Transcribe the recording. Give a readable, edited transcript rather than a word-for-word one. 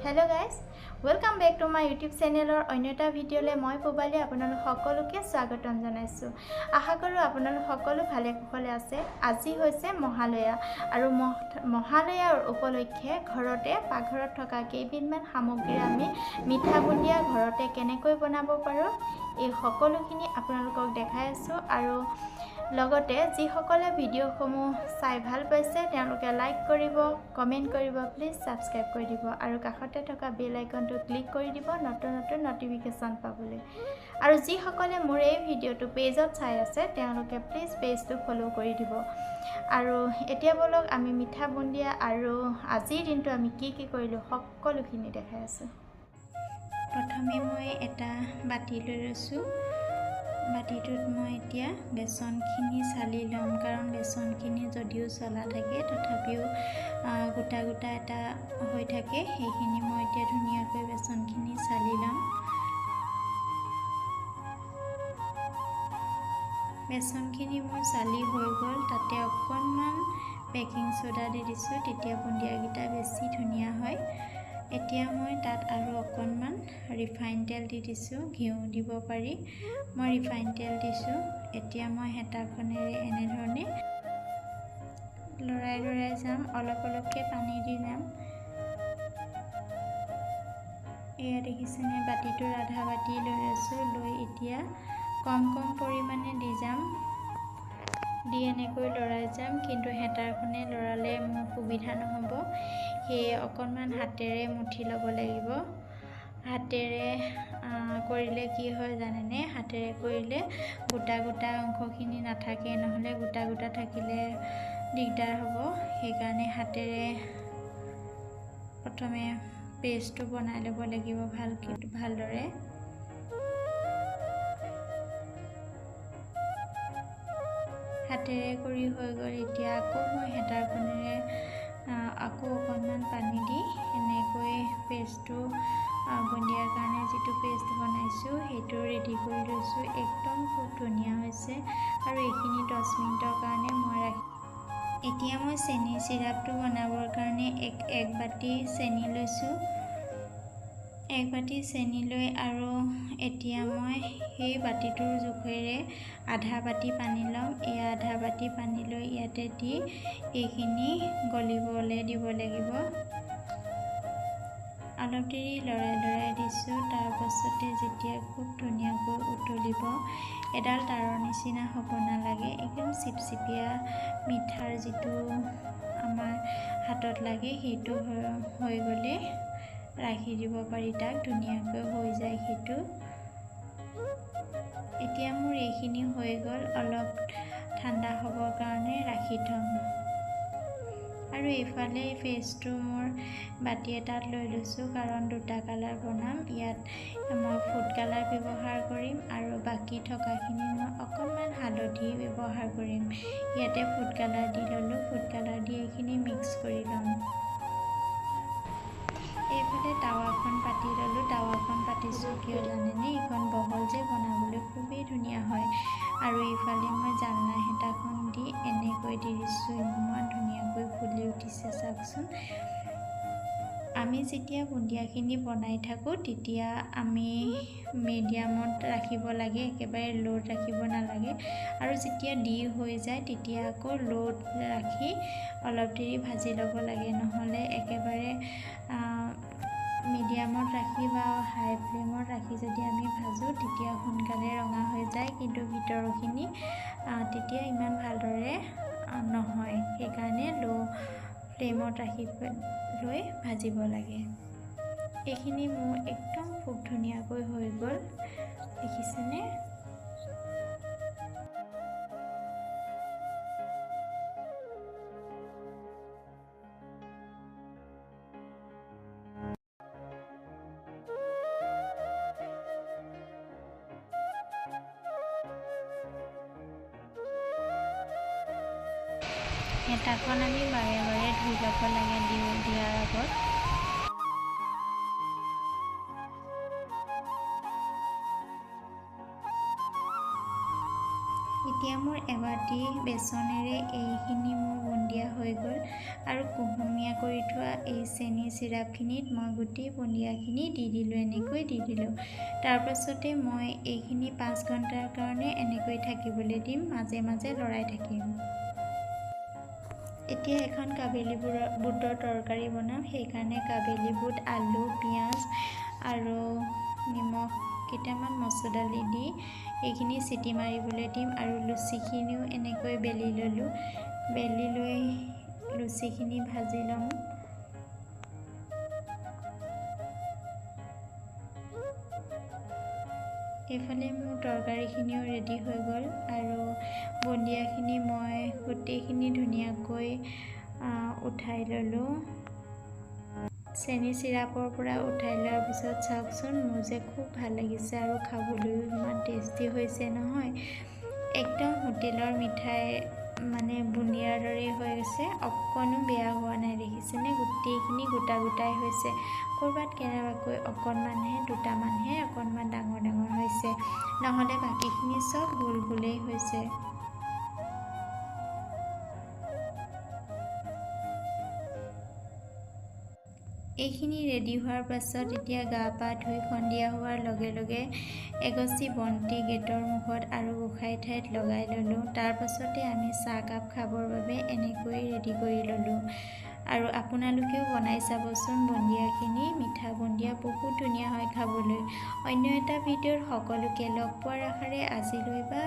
Hello guys, welcome back to my YouTube channel or अन्यटा ভিডিওলে মই পোবালি আপোনালোক সকলোকে স্বাগতম জনাইছো। আশা কৰো আপোনালোক সকলো ভালে কুশলে আছে। আজি হৈছে মহালয়া আৰু মহালয়াৰ উপলক্ষে ঘৰতে পাকঘৰত থকা কেইবিধমান সামগ্ৰী আমি মিঠা বুন্দিয়া ঘৰতে কেনেকৈ বনাব পাৰো এই সকলোখিনি আপোনালোকক দেখাই আছো আৰু লগতে যি সকলে ভিডিওসমূহ চাই ভাল পাইছে তেওঁলোকে লাইক কৰিব, কমেন্ট কৰিব, প্লিজ সাবস্ক্ৰাইব কৰি দিব আৰু কাষতে থকা বেল আইকনটো ক্লিক কৰি দিব নতুন নটিফিকেশন পাবলৈ। আৰু যি সকলে মোৰ এই ভিডিওটো পেজত চাই আছে তেওঁলোকে প্লিজ পেজটো ফলো কৰি দিব। আৰু এতিয়া বলক আমি মিঠা বুন্দিয়া আৰু আজিৰ দিনটো আমি কি কৰিলো সকলোখিনি দেখাই আছো। প্ৰথমে মই এটা বাটি লৈ লৈছো। বাটিটোত মই এতিয়া বেসনখিনি চালি লম কাৰণ বেসনখিনি যদিও চলা থাকে তথাপিও গোটা গোটা এটা হৈ থাকে সেইখিনি মই এতিয়া ধুনীয়াকৈ বেসনখিনি চালি লম। বেসনখিনি মোৰ চালি হৈ গ'ল, তাতে অকণমান বেকিং সোডা দি দিছো তেতিয়া বুন্দিয়াগিটা বেছি ধুনীয়া হয়। এতিয়া মই তাত আৰু অকণমান ৰিফাইন তেল দি দিছো, ঘিউ দিব পাৰি। মই ৰিফাইন তেল দিছো। এতিয়া মই হেতাখনেৰে এনে ধৰণে লৰাই যাম, অলপকৈ পানী দি যাম। এয়া দেখিছেনে বাটিটোৰ আধা বাটি লৈ লৈছো, লৈ এতিয়া কম পৰিমাণে দি যাম। দি এনেকৈ লৰাই যাম, কিন্তু হেতাৰখনে লৰালে মোৰ সুবিধা নহ'ব, সেয়ে অকণমান হাতেৰে মুঠি ল'ব লাগিব। হাতেৰে কৰিলে কি হয় জানেনে, হাতেৰে কৰিলে গোটা গোটা অংশখিনি নাথাকে, নহ'লে গোটা গোটা থাকিলে দিগদাৰ হ'ব। সেইকাৰণে হাতেৰে প্ৰথমে পেষ্টটো বনাই ল'ব লাগিব ভালদৰে। হাতেৰে কৰি হৈ গ'ল। এতিয়া আকৌ মই হেতাৰখনেৰে আকৌ অকণমান পানী দি এনেকৈ পেষ্টটো বুন্দিয়াৰ কাৰণে যিটো পেষ্ট বনাইছো সেইটো ৰেডি কৰি লৈছো। একদম খুব ধুনীয়া হৈছে আৰু এইখিনি 10 মিনিটৰ কাৰণে মই ৰাখি। এতিয়া মই চেনি চিৰাপটো বনাবৰ কাৰণে এক বাটি চেনি লৈছো। এক বাটি চেনি লৈ আৰু এতিয়া মই সেই বাটিটোৰ জোখেৰে আধা বাটি পানী ল'ম। এই আধা বাটি পানী লৈ ইয়াতে দি এইখিনি গলিবলৈ দিব লাগিব। অলপ দেৰি লৰাই দিছো। তাৰ পাছতে যেতিয়া খুব ধুনীয়াকৈ উতলিব, এডাল তাৰৰ নিচিনা হ'ব নালাগে, একদম চিপচিপিয়া মিঠাৰ যিটো আমাৰ হাতত লাগে সেইটো হৈ গ'লে ৰাখি দিব পাৰি, তাক ধুনীয়াকৈ হৈ যায় সেইটো। এতিয়া মোৰ এইখিনি হৈ গ'ল, অলপ ঠাণ্ডা হ'বৰ কাৰণে ৰাখি থ'ম। আৰু এইফালে পেষ্টটো মোৰ বাটি এটাত লৈ লৈছো কাৰণ দুটা কালাৰ বনাম। ইয়াত মই ফুড কালাৰ ব্যৱহাৰ কৰিম আৰু বাকী থকাখিনি মই অকণমান হালধি ব্যৱহাৰ কৰিম। ইয়াতে ফুড কালাৰ দি ল'লো। ফুড কালাৰ দি এইখিনি মিক্স কৰি ল'ম। এইফালে টাৱাখন পাতি ল'লো। টাৱাখন পাতিছো কিয় জানেনে, এইখন বহল যে বনাবলৈ খুবেই ধুনীয়া হয়। আৰু এইফালে মই জালনা হেতাখন দি এনেকৈ দি দিছো, ইমান ধুনীয়াকৈ ফুলি উঠিছে চাওকচোন। আমি যেতিয়া বুন্দিয়াখিনি বনাই থাকোঁ তেতিয়া আমি মিডিয়ামত ৰাখিব লাগে, একেবাৰে ল'ত ৰাখিব নালাগে। আৰু যেতিয়া দি হৈ যায় তেতিয়া আকৌ ল'ত ৰাখি অলপ দেৰি ভাজি ল'ব লাগে, নহ'লে একেবাৰে মিডিয়ামত ৰাখি বা হাই ফ্লেমত ৰাখি যদি আমি ভাজোঁ তেতিয়া সোনকালে ৰঙা হৈ যায়, কিন্তু ভিতৰখিনি তেতিয়া ইমান ভালদৰে নহয়। সেইকাৰণে ল' ফ্লেমত ৰাখি লৈ ভাজিব লাগে। এইখিনি মোৰ একদম খুব ধুনীয়াকৈ হৈ গ'ল, দেখিছেনে। হেতাখন আমি বাৰে ধুই ল'ব লাগে দিয়াৰ আগত। এতিয়া মোৰ এবাটি বেচনেৰে এইখিনি মোৰ দিয়া হৈ গ'ল আৰু কুহুমীয়া কৰি থোৱা এই চেনি চিৰাপখিনিত মই গোটেই বুন্দিয়াখিনি দি দিলোঁ, এনেকৈ দি দিলোঁ। তাৰপাছতে মই এইখিনি 5 ঘণ্টাৰ কাৰণে এনেকৈ থাকিবলৈ দিম, মাজে মাজে লৰাই থাকিম। এতিয়া এখন কাবেলি বুটৰ তৰকাৰী বনাম, সেইকাৰণে কাবেলি বুট, আলু, পিঁয়াজ আৰু নিমখ, কেইটামান মচুৰ দালি দি এইখিনি চিটি মাৰিবলৈ দিম আৰু লুচিখিনিও এনেকৈ বেলি ল'লোঁ। বেলি লৈ লুচিখিনি ভাজি ল'ম। এইফালে মোৰ তৰকাৰীখিনিও ৰেডি হৈ গ'ল আৰু বুন্দিয়াখিনি মই গোটেইখিনি ধুনীয়াকৈ উঠাই ল'লোঁ। চেনি চিৰাপৰ পৰা উঠাই লোৱাৰ পিছত চাওকচোন, মোৰ যে খুব ভাল লাগিছে আৰু খাবলৈও ইমান টেষ্টি হৈছে নহয়। একদম হোটেলৰ মিঠাই মানে বুন্দিয়াৰ দৰেই হৈ গৈছে, অকণো বেয়া হোৱা নাই। দেখিছেনে, গোটেইখিনি গোটা গোটাই হৈছে। ক'ৰবাত কেনেবাকৈ অকণমানহে, দুটামানহে অকণমান ডাঙৰ ডাঙৰ হৈছে, নহ'লে বাকীখিনি চব গোল গোলেই হৈছে। এইখিনি ৰেডি হোৱাৰ পাছত এতিয়া গা পা ধুই সন্ধিয়া হোৱাৰ লগে লগে এগছি বন্তি গেটৰ মুখত আৰু গোসাঁই ঠাইত লগাই ল'লোঁ। তাৰপাছতে আমি চাহকাপ খাবৰ বাবে এনেকৈ ৰেডি কৰি ল'লোঁ। আৰু আপোনালোকেও বনাই চাবচোন বুন্দিয়াখিনি, মিঠা বুন্দিয়া বহুত ধুনীয়া হয় খাবলৈ। অন্য এটা ভিডিঅ'ত সকলোকে লগ পোৱাৰ আশাৰে আজিলৈ বা